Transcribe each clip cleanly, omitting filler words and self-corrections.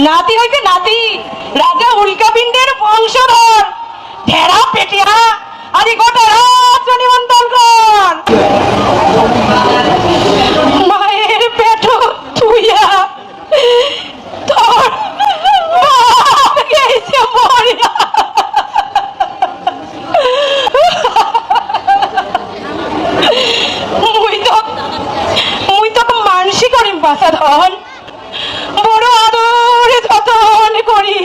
নাতি হইতে নাতি, রাজা উল্কাপিণ্ডের বংশধর। ঢেরা পেটিয়া আরে গোটা রাজ্য নিমন্ত্রণ কর। মায়ের পেট তুইয়া তোর বাপ গেছে মরিয়া। মুই তো মানসি করিম বাসা ধন, বড় আদরে যতন করি।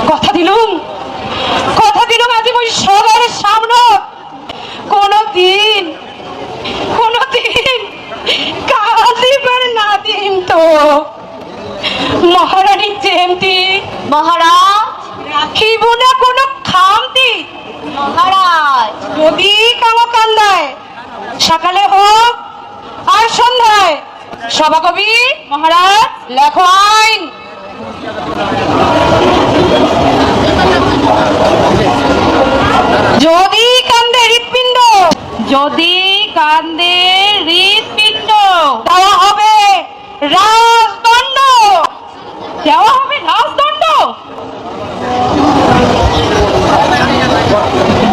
কথা দিলুম আজি মুই সবার সামনে কোনদিন কাঁদিবার না দিন তো। মহারানী যেমতি মহারাজ, রাখিব না কোনো খামতি। মহারাজ, যদি কামো কান্দায় সকালে হোক আর সন্ধ্যায় সভাকবি মহারাজ লেখো আইন। যদি কান্দে হৃৎপিণ্ড, যদি কান্দে হৃৎপিণ্ড দেওয়া হবে রাজদণ্ড, দেওয়া হবে রাজদণ্ড,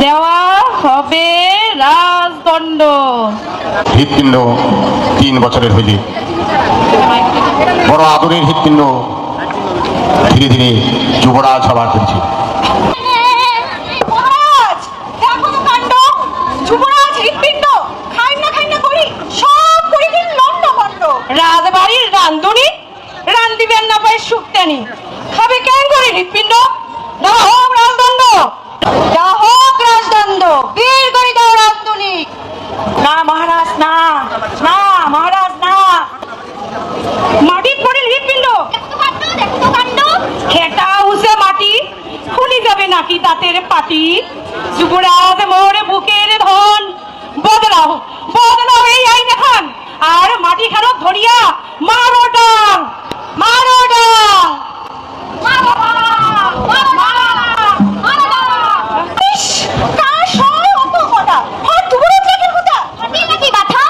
দেওয়া হবে রাজদণ্ড। হৃৎপিণ্ড 3 বছরের হইলে বড় আদরের হৃৎপিণ্ড ধীরে ধীরে যুবরাজ হবার করেছে। মহারাজ দেখো তো কাণ্ড, যুবরাজ হৃৎপিণ্ড খাই না করি সব করে দিন লন্ড ভন্ড। রাজবাড়ির রান্ধুনি রান্ধিবেন না পাই শুক্তানি, খাবে কেন করে হৃৎপিণ্ড? দেওয়া হোক রাজদণ্ড, দেওয়া হোক রাজদণ্ড, বের করে দাও রান্ধুনি। না মহারাজ না, না মহারাজ না। মাটির পড়ে হৃৎপিণ্ড, খেটা উসে মাটি খুলি যাবে নাকি দাঁতের পাটি? যুবরাজ মোরে বুকের ধন, বদলাও বদলাও এই আইন এখন, আর মাটি খানো ধরিয়া মারো ডাং, মারো ডাং, মারো ডাং, মারো ডাং, মারো ডাং। ইস, কার সঙ্গে অত কথা? আর যুবরাজ লেখের কথা হাঁটি নাকি বাথা?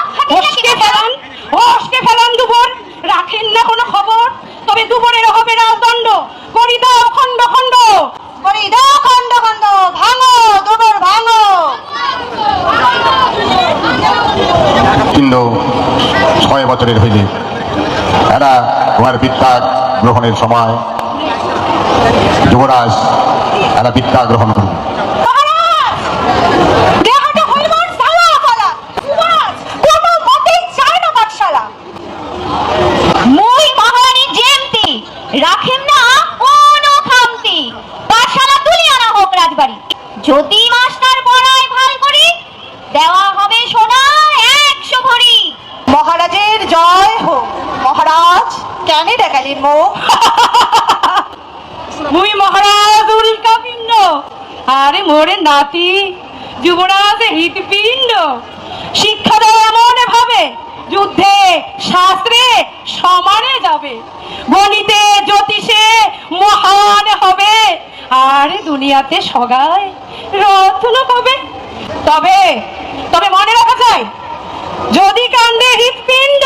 হোসকে ফেলান দুবন, রাখেন না কোনো খবর, তবে দুবনের হবে রাজদণ্ড। করি দাও খণ্ড খণ্ড, করি দাও খণ্ড খণ্ড, ভাঙো দুবর ভাঙো। হৃৎপিণ্ড 6 বছরের হইলে এরা তোমার বিদ্যা গ্রহণের সময় যুবরাজ এরা বিদ্যা গ্রহণ করবে। মহারাজ, দেহটা হইবার সালা ফালা, যুবরাজ কোনো মতেই চায় না পাঠশালা। মুই মহারানী যেমতি রাখেন না কোনো খামতি, পাঠশালা তুলি আনা হোক রাজবাড়ি। যদি মাস্টার পড়ায় ভাল করি, দেওয়া হবে সোনা 100 ভরি। মহারাজের জয় হোক। মহারাজ কেন দেখালেন মুখ? মুই মহারাজ উল্কাপিণ্ড, আরে মোরে নাতি যুবরাজ হৃৎপিণ্ড। শিক্ষা দাও এমন ভাবে, যুদ্ধে শাস্ত্রে সমানে যাবে, গণিতে জ্যোতিষে মহান হবে, আর দুনিয়াতে সগায় রত্ন পাবে। তবে তবে মনে রাখা যায়, যদি কান্দে হৃৎপিণ্ড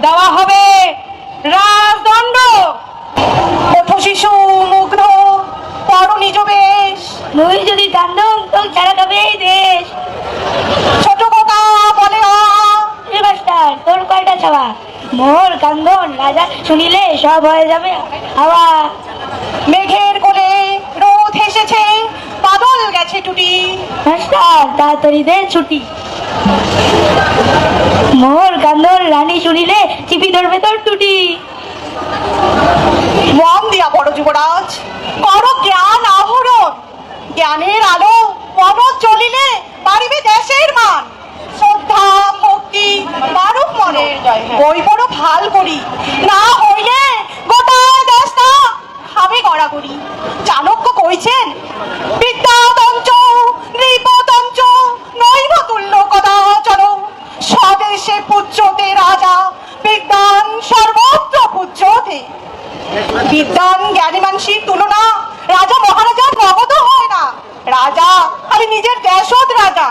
দেওয়া হবে রাজদণ্ড। ওঠো শিশু মুগ্ধ পড়ো নিজ বেশ, মুই যদি কান্দম তো ছাড়া যাবে এই দেশ। ছোট কোকা বলে এ মাস্টার, তোর কয়টা ছাওয়া? মোর কান্দন রাজা শুনিলে সব হয়ে যাবে হাওয়া। মেঘের কোলে রোদ এসেছে, বাদল গেছে টুটি। মাস্টার তাড়াতাড়ি দে ছুটি। মোর কান্দন রানী শুনিলে চিপি ধরবে তোর টুটি। মন দিয়া পড়ো যুবরাজ, করো জ্ঞান আহরণ। জ্ঞানের আলো মন চলিলে বাড়িবে দেশের মান। শ্রদ্ধা ভক্তি বারুক মনে, বই পড়ো ভাল করি, না হইলে গোটা দেশটা খাবে গড়াগড়ি। চাণক্য কইছেন, বিদ্যাতঞ্চ নৃপতঞ্চ নৈব তুল্য কদাচন, স্বদেশে পূজ্যতে রাজা বিদ্যান সর্বত্র পূজ্যতে। বিদ্যান জ্ঞানী মানসির তুলনা রাজা মহারাজার নগদ হয় না। রাজা খালি নিজের দেশত রাজা,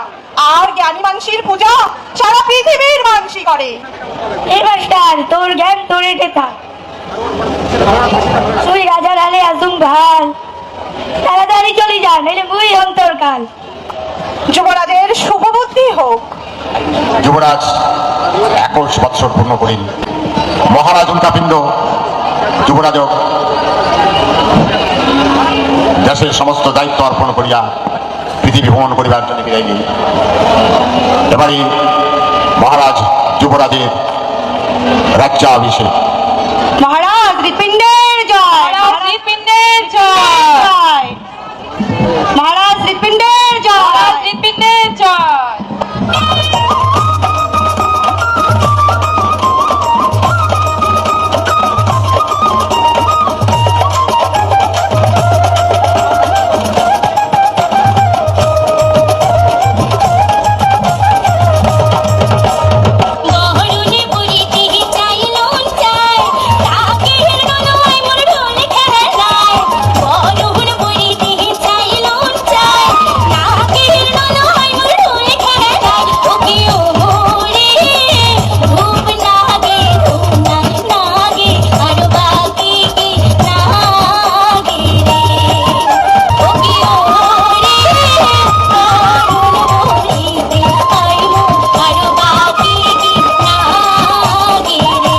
আর জ্ঞানী মানসির পূজা সারা পৃথিবীর মানসি করে। এই মাস্টার তোর জ্ঞান তোর এটা থাক। তুই রাজার আলে আসুন ভাল, তাড়াতাড়ি চলে যা, নাইলে মুই অন্তরকাল। যুবরাজের শুভ বুদ্ধি হোক। যুবরাজ 21 বৎসর পূর্ণ করিল। মহারাজ উল্কাপিণ্ড যুবরাজ দেশের সমস্ত দায়িত্ব অর্পণ করিয়া পৃথিবী ভ্রমণ করিবার জন্য বিদায়ী। এবারে মহারাজ যুবরাজের রাজ্যাভিষেক। মহারাজ হৃৎপিণ্ডের জয়, মহারাজ হৃৎপিণ্ডের জয়, মহারাজ হৃৎপিণ্ডের জয়। মহারাজ হৃৎপিণ্ডের জয়। বহরুনে বুড়িতে চাইলো চায় তাকে নয় মোর ঢোল খেলা যায়। বহরুন বুড়িতে চাইলো চায় তাকে নয় মোর ঢোল খেলা যায়। ওকে ও মোরে ধূপ নাগে ধূপ নাগে আর বাকি কি নাগে রে। ওকে ও মোরে বহরুন বুড়িতে আইমো আর বাকি কি নাগে রে।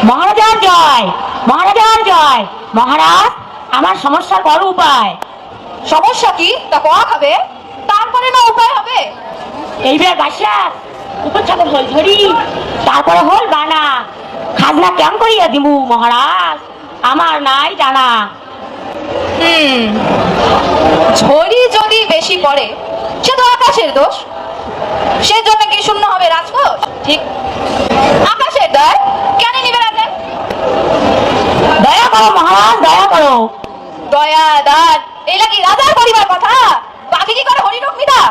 মহারাজার জয়, মহারাজার জয়। মহারাজ, আমার সমস্যার বড় উপায়। সমস্যা কি তা কোয়া খাবে, তারপরে না উপায় হবে। এইবার বাসা উপর ছাগল হল ধরি, তারপরে হল বানা, খাজনা কেমন করিয়া দিমু মহারাজ, আমার নাই জানা। ঝড়ি যদি বেশি পড়ে সে তো আকাশের দোষ, সেজন্য কি শূন্য হবে রাজকোষ? ঠিক, আকাশের দায় কেন নিবে রাজা? দয়া করো মহারাজ, দয়া করো। দয়া দান এলা কি রাজার পরিবার কথা? বাকি কি করে হরিণক মিতা?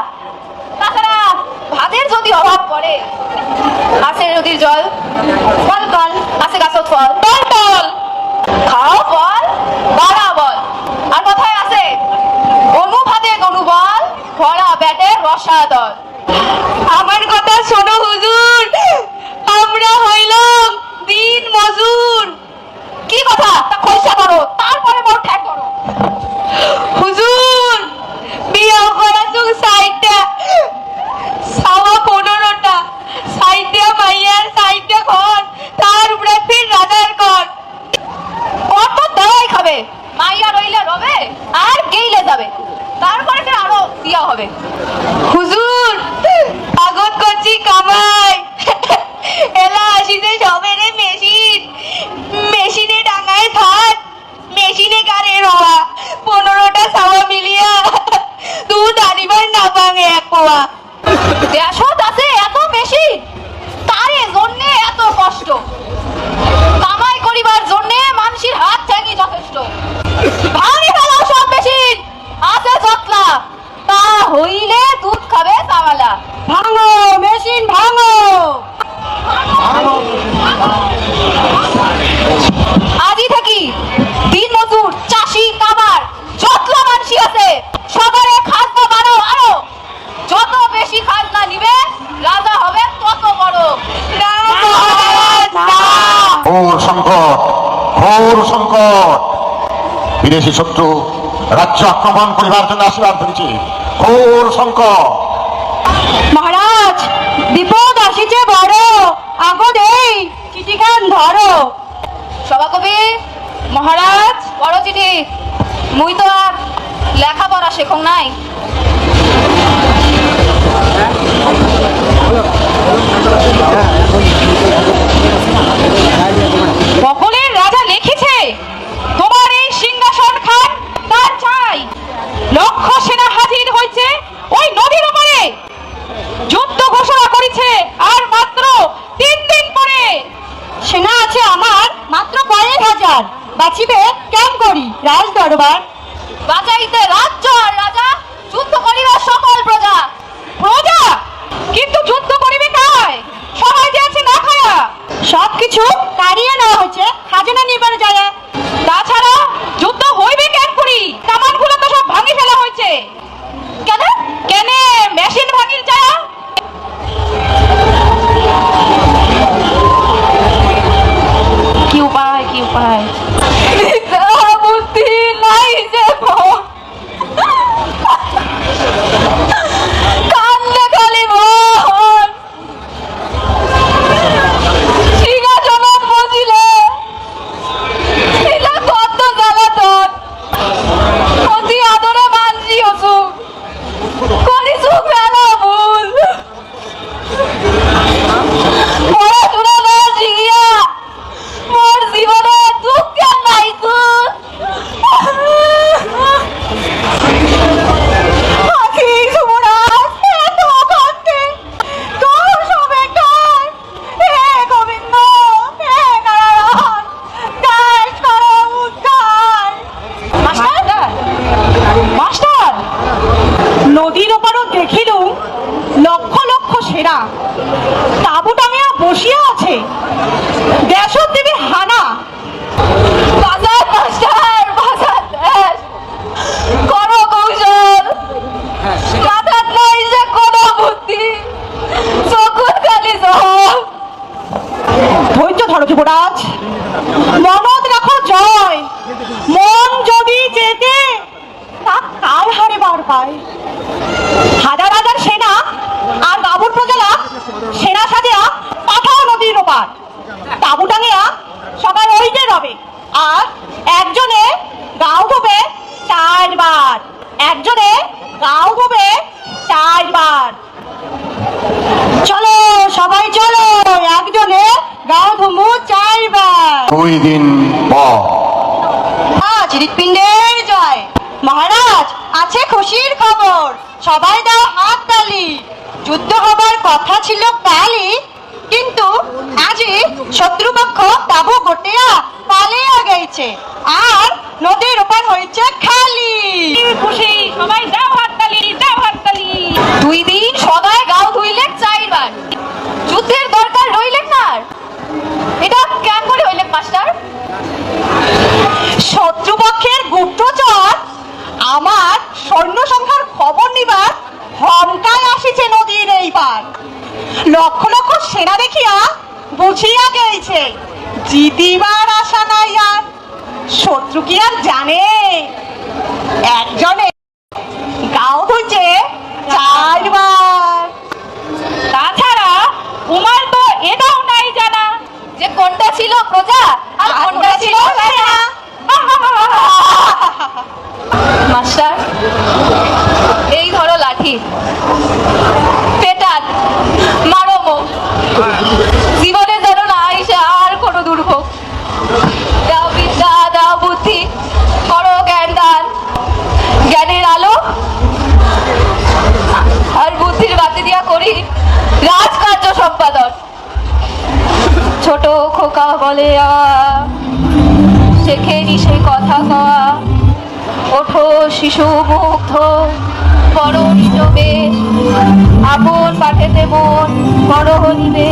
তাছাড়া ভাতের যদি অভাব পড়ে, আছে নদীর জল, ফল ফল আছে গাছত ফল, ফল ফল খাও ফল, বাড়া বল। আর কথায় আছে অনুভাতে তনু বল, ভরা ব্যাটে রসা দল। আমার কথা শোনো হুজুর, আমরা হইলাম দিন মজুর। কি কথা তা খোঁজা করো, তারপরে মোর ঠ্যাক করো। হুজুর বিয়া করা চুক সাইডটা সাওয়া 15টা, সাইডটা মাইয়ার সাইডটা ঘর, তার উপরে ফির রাজার ঘর। কত দেওয়াই খাবে, মাইয়া রইলে রবে আর গেইলে যাবে, তারপরে ফির আরো দিয়া হবে। হুজুর আগত করছি কামাই, এলা আসিতে সবেরে মেশিন, মেশিনে ডাঙায় থাক, মেশিনে গাড়ে রোয়া, 15টা সাওয়া মিলিয়া দুধ আনিবার না ভাঙে এক পোয়া। দেশত আছে এত মেশিন, তারে জন্যে এত কষ্ট, কামাই করিবার জন্যে মানুষের হাত ঠ্যাঙি যথেষ্ট। ভাঙে ফেলাও সব মেশিন, আছে যতলা, তা হইলে দুধ খাবে তাওয়ালা। ভাঙো মেশিন ভাঙো। আজই থাকি দিন মজুর চাষি কামার যতলা মানসি আছে সবারে খাজনা বাড়ো আরো, যত বেশি খাজনা নিবে রাজা হবে তত বড়। ঘোর সংকট, ঘোর সংকট। বিদেশি শত্রু রাজ্য আক্রমণ করিবার জন্য আসিবার ধরেছে। ঘোর সংকট। মহারাজ বিপদ আসিছে বড়, আগো দেই চিঠিখান ধরো। সভাকবি মহারাজ বড় চিঠি, মুই তো আর লেখাপড়া শেখং নাই। সকলের রাজা লিখেছে তোমার এই সিংহাসন খান তার চাই। লক্ষ সেনা হাজির হয়েছে ওই নদীর উপরে, যুদ্ধ ঘোষণা করেছে আর মাত্র 3 দিন পরে। সেনা আছে আমার মাত্র 10,000, বাঁচিবে কেম করি রাজ দরবার? বাঁচাইতে রাজ্য আর রাজা, যুদ্ধ করিবার সকল প্রজা। প্রজা কিন্তু যুদ্ধ করিবে কায়? সবাই যে আছে না খায়া। সবকিছু কারিয়ে নেওয়া হয়েছে খাজনা নিবার যায়। তাছাড়া যুদ্ধ হইবে কেন করি? কামানগুলো তো সব ভাঙি ফেলা হয়েছে। কেন কেন মেশিন ভাঙির যায়? কি উপায় শোনো যুবরাজ, মনত রাখো জয়, মন যদি জেতে তা কাল হারে বার পায়। হাজার হাজার সেনা আর বাবুর প্রজলা সেনা সাজিয়া পাঠাও নদীর ওপার, তাবু টাঙিয়া সবাই ওইটে রবে, আর একজনে গাও ধোবে 4 বার, একজনে গাও ধোবে 4 বার। চলো সবাই চলো, একজনে গাও ধুমু 4 বার। 2 দিন পর আজ হৃৎপিণ্ডের জয়। মহারাজ, আছে খুশির খবর, সবাই দাও হাত তালি। যুদ্ধ হবার কথা ছিল কালই, কিন্তু আজই শত্রুপক্ষ তাবু গোটিয়া পালিয়া গেছে, আর নদীর ওপার হয়েছে খালি। খুশি, সবাই দাও হাততালি, দাও হাততালি। 2 দিন সদায় গাও ধুইলেন 4 বার, যুদ্ধের দরকার রইলেন না আর। এটা কেন করে হইলেন মাস্টার? শত্রুপক্ষের গুপ্তচর আমার সৈন্য সংখ্যার খবর নিবার হমকায় আসিছে নদীর এই পার। লক্ষ লক্ষ সেনা দেখিয়া বুঝিয়া গেছে জিতিবার আশা নাই আর। শত্রু কি আর জানে একজনে গাও ধুইছে 4 বার। তাছাড়া উমার তো এটাও নাই জানা যে কোনটা ছিল প্রজা আর কোনটা ছিল সেনা। মাস্টার, এই ধরো লাঠি, পেটান, মারো মুখ, জীবনে যেন না আইসে আর কোনো দুর্ভোগ। দাও বিদ্যা, দাও বুদ্ধি, করো জ্ঞান দান, জ্ঞানের আলো আর বুদ্ধির বাতি দিয়া করি রাজকার্য সম্পাদন। ছোট খোকা বলে শেখেনি সে কথা কওয়া, ওঠো শিশু মুগ্ধ বড় নিজবে, আপন পাঠেতে মন বড় হইবে।